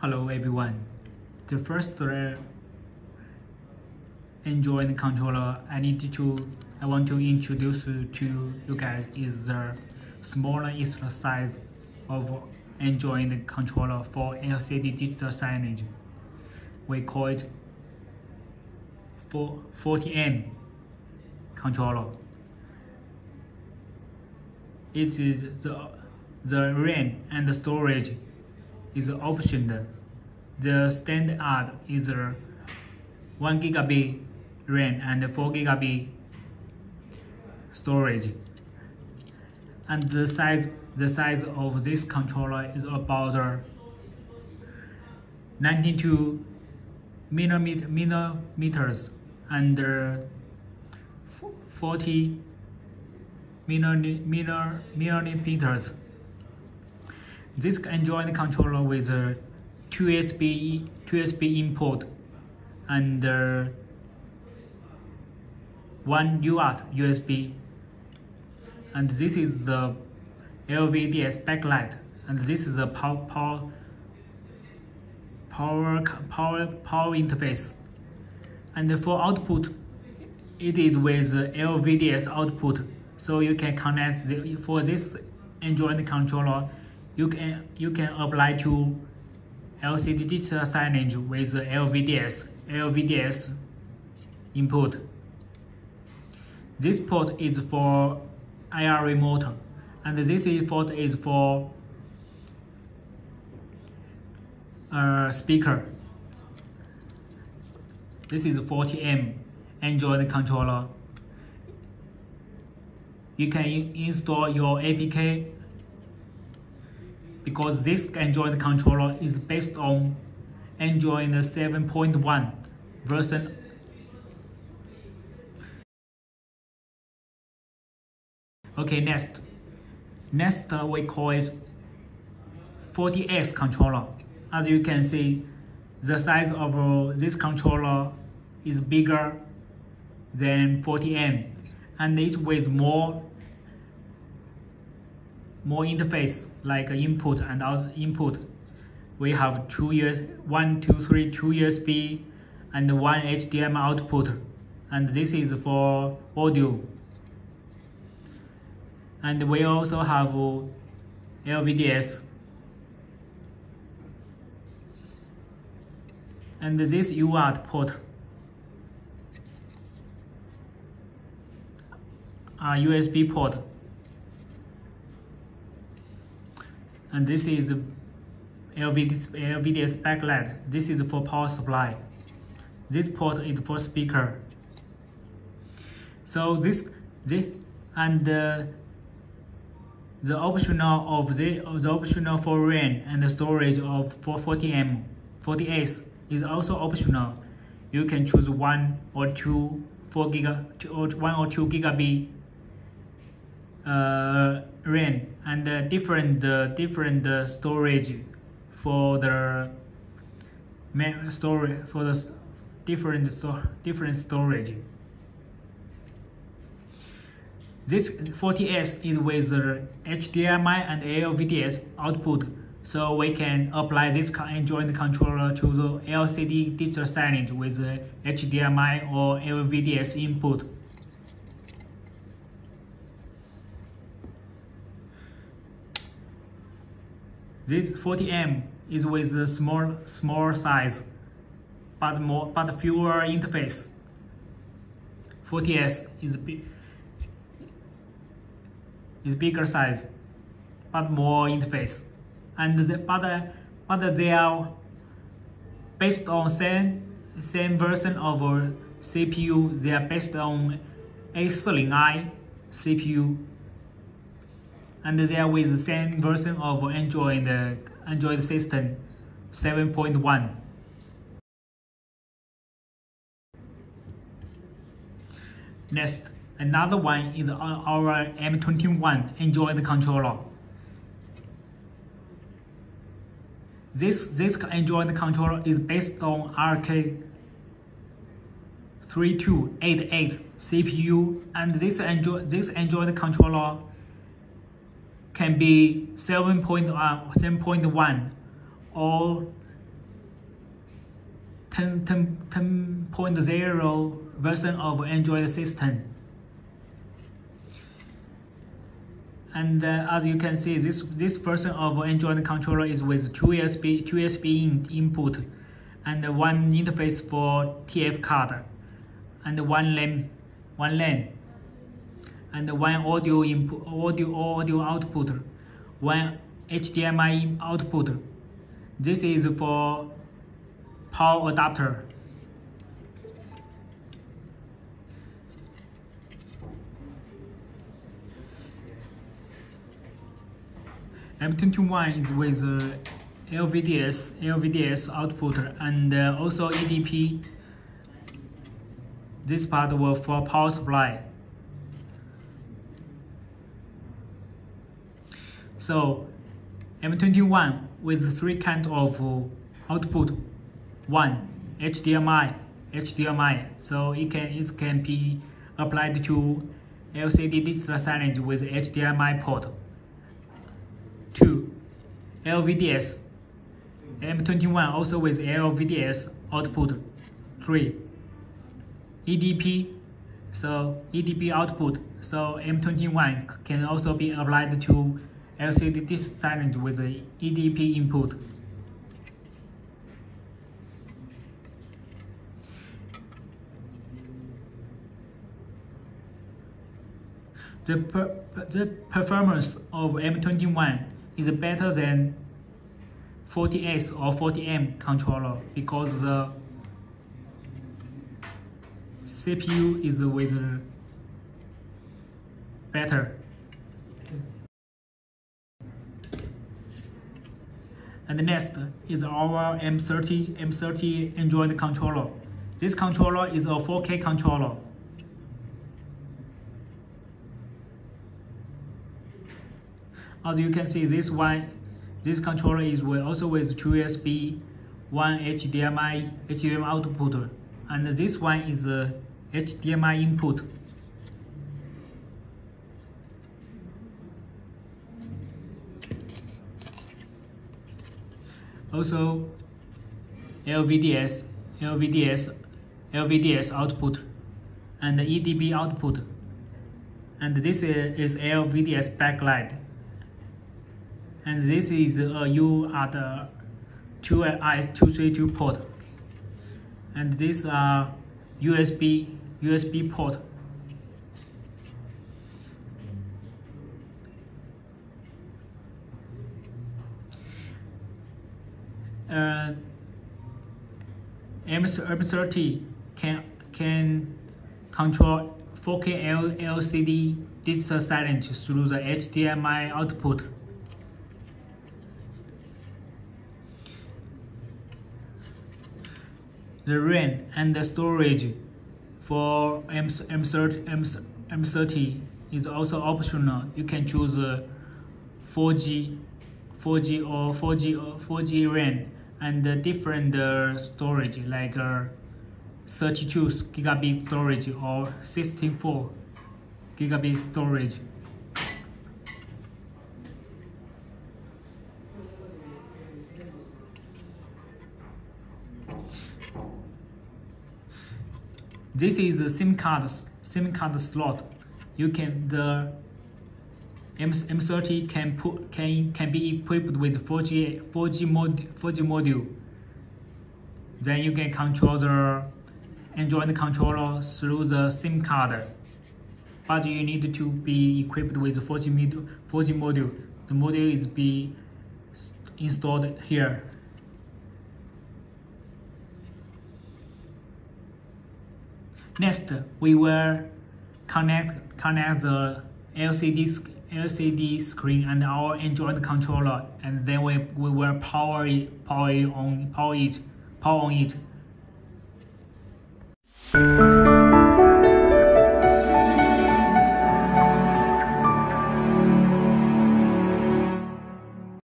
Hello everyone. The first Android controller I want to introduce to you guys is the smallest size of Android controller for LCD digital signage. We call it 40M controller. It is the RAM and the storage is optional. The standard is 1 GB RAM and 4 GB storage. And the size of this controller is about 92 millimeters and 40 millimeters. This Android controller with a 2 USB input and 1 UART USB, and this is the LVDS backlight, and this is a power interface. And for output, it is with LVDS output, so you can connect for this Android controller. You can apply to LCD digital signage with LVDS input. This port is for IR remote, and this port is for speaker. This is 40M Android controller. You can install your APK because this Android controller is based on Android 7.1 version. Okay, next we call it 40S controller. As you can see, the size of this controller is bigger than 40M, and it with more interface like input and input. We have two USB and 1 HDMI output, and this is for audio. And we also have LVDS, and this UART port, USB port, and this is LVDS backlight. This is for power supply. This port is for speaker. So the optional for RAM and the storage for 40S is also optional. You can choose 1 or 2 GB RAM and different storage for the different storage. This 40S is with HDMI and LVDS output, so we can apply this Android controller to the LCD digital signage with HDMI or LVDS input. This 40M is with a small size, but fewer interface. 40S is bigger size, but more interface, and but they are based on same version of CPU. They are based on A40i CPU, and they are with the same version of Android system 7.1. Next, another one is our M21 Android Controller. This Android controller is based on RK3288 CPU, and this Android controller can be 7.1 or 10.0 version of Android system. And as you can see, this version of Android controller is with two USB input and one interface for TF card, and one LAN, and one audio input, audio output, one HDMI output. This is for power adapter. M21 is with LVDS output and also EDP. This part was for power supply. So M21 with three kinds of output. One, HDMI. So it can be applied to LCD digital signage with HDMI port. 2. LVDS. M21 also with LVDS output. 3. EDP. So EDP output. So M21 can also be applied to LCD digital signage with the EDP input. The performance of M21 is better than 40S or 40M controller because the CPU is with better. And next is our M30 Android controller. This controller is a 4K controller. As you can see, this controller is also with two USB, one HDMI output, and this one is a HDMI input. Also LVDS output and EDP output, and this is LVDS backlight. And this is a UART232 port, and these are USB port. M30 can control 4K LCD digital signage through the HDMI output. The RAM and the storage for M30 is also optional. You can choose 4G or 4G RAM and different storage like 32 gigabit storage or 64 gigabit storage. This is the SIM card slot. The M30 can be equipped with 4G module. Then you can control the Android controller through the SIM card. But you need to be equipped with 4G module. The module is be installed here. Next, we will connect the LCD screen and our Android controller, and then we will power on it.